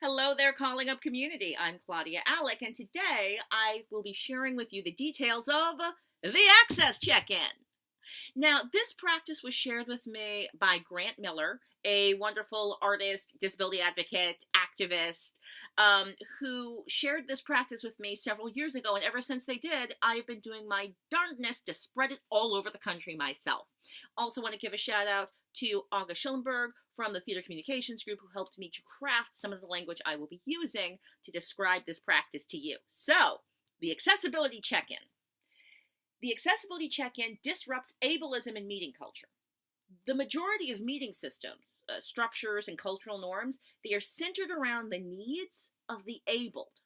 Hello there, Calling Up Community. I'm Claudia Alick, and today I will be sharing with you the details of the Access Check-In. Now, this practice was shared with me by Grant Miller, a wonderful artist, disability advocate, activist, who shared this practice with me several years ago, and ever since they did, I've been doing my darndest to spread it all over the country myself. Also want to give a shout out to August Schulenburg from the Theater Communications Group, who helped me to craft some of the language I will be using to describe this practice to you. So, the accessibility check-in. The accessibility check-in disrupts ableism in meeting culture. The majority of meeting systems, structures, and cultural norms, they are centered around the needs of the abled.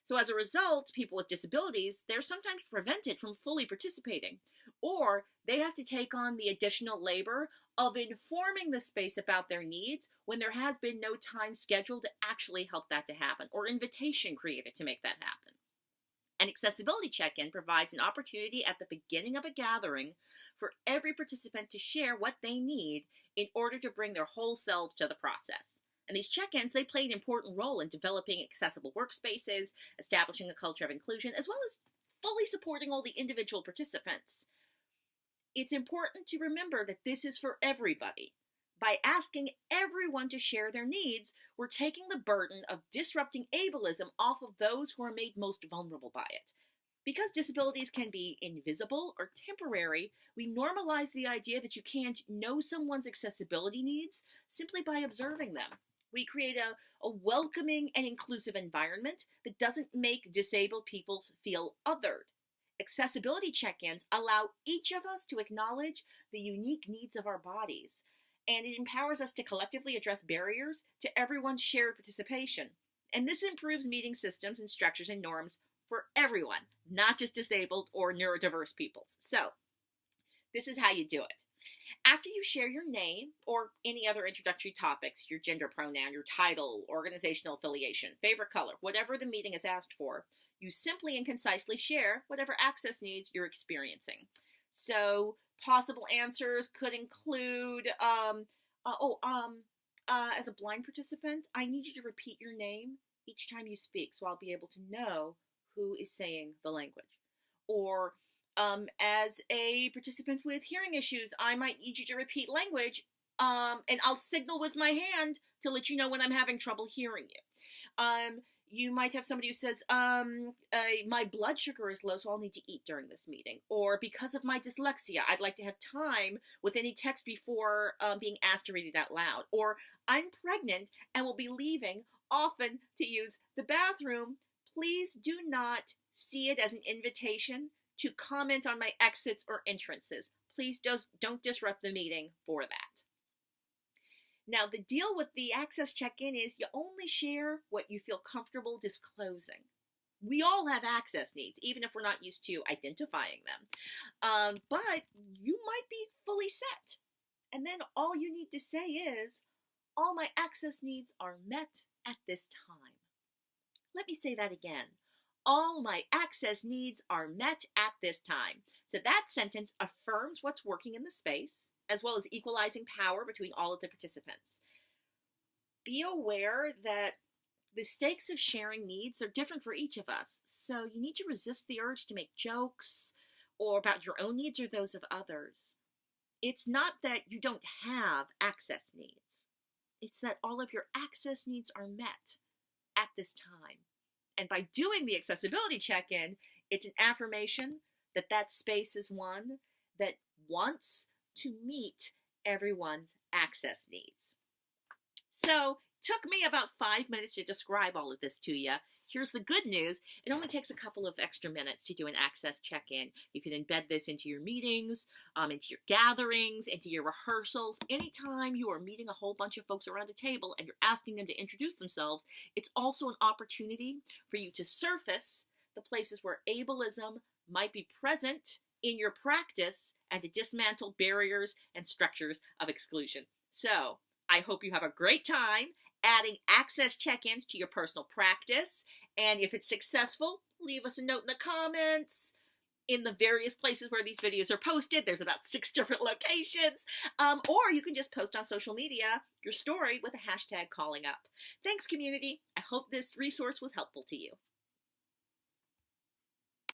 So as a result, people with disabilities, they're sometimes prevented from fully participating, or they have to take on the additional labor of informing the space about their needs when there has been no time scheduled to actually help that to happen, or invitation created to make that happen. An accessibility check-in provides an opportunity at the beginning of a gathering for every participant to share what they need in order to bring their whole selves to the process. And these check-ins, they play an important role in developing accessible workspaces, establishing a culture of inclusion, as well as fully supporting all the individual participants. It's important to remember that this is for everybody. By asking everyone to share their needs, we're taking the burden of disrupting ableism off of those who are made most vulnerable by it. Because disabilities can be invisible or temporary, we normalize the idea that you can't know someone's accessibility needs simply by observing them. We create a welcoming and inclusive environment that doesn't make disabled people feel othered. Accessibility check-ins allow each of us to acknowledge the unique needs of our bodies, and it empowers us to collectively address barriers to everyone's shared participation. And this improves meeting systems and structures and norms for everyone, not just disabled or neurodiverse peoples. So, this is how you do it. After you share your name or any other introductory topics, your gender pronoun, your title, organizational affiliation, favorite color, whatever the meeting has asked for, you simply and concisely share whatever access needs you're experiencing. So, possible answers could include, as a blind participant, I need you to repeat your name each time you speak so I'll be able to know who is saying the language. Or, as a participant with hearing issues, I might need you to repeat language, and I'll signal with my hand to let you know when I'm having trouble hearing you. You might have somebody who says, my blood sugar is low, so I'll need to eat during this meeting. Or because of my dyslexia, I'd like to have time with any text before being asked to read it out loud. Or I'm pregnant and will be leaving often to use the bathroom. Please do not see it as an invitation to comment on my exits or entrances. Please don't disrupt the meeting for that. Now, the deal with the access check-in is you only share what you feel comfortable disclosing. We all have access needs, even if we're not used to identifying them. But you might be fully set. And then all you need to say is, all my access needs are met at this time. Let me say that again. All my access needs are met at this time. So that sentence affirms what's working in the space, as well as equalizing power between all of the participants. Be aware that the stakes of sharing needs are different for each of us, so you need to resist the urge to make jokes or about your own needs or those of others. It's not that you don't have access needs. It's that all of your access needs are met at this time. And by doing the accessibility check-in, it's an affirmation that that space is one that wants to meet everyone's access needs. So, it took me about 5 minutes to describe all of this to you. Here's the good news. It only takes a couple of extra minutes to do an access check-in. You can embed this into your meetings, into your gatherings, into your rehearsals. Anytime you are meeting a whole bunch of folks around a table and you're asking them to introduce themselves, it's also an opportunity for you to surface the places where ableism might be present in your practice and to dismantle barriers and structures of exclusion. So, I hope you have a great time adding access check-ins to your personal practice. And if it's successful, leave us a note in the comments. in the various places where these videos are posted. There's about 6 different locations. Or you can just post on social media your story with a hashtag calling up. Thanks, community. I hope this resource was helpful to you.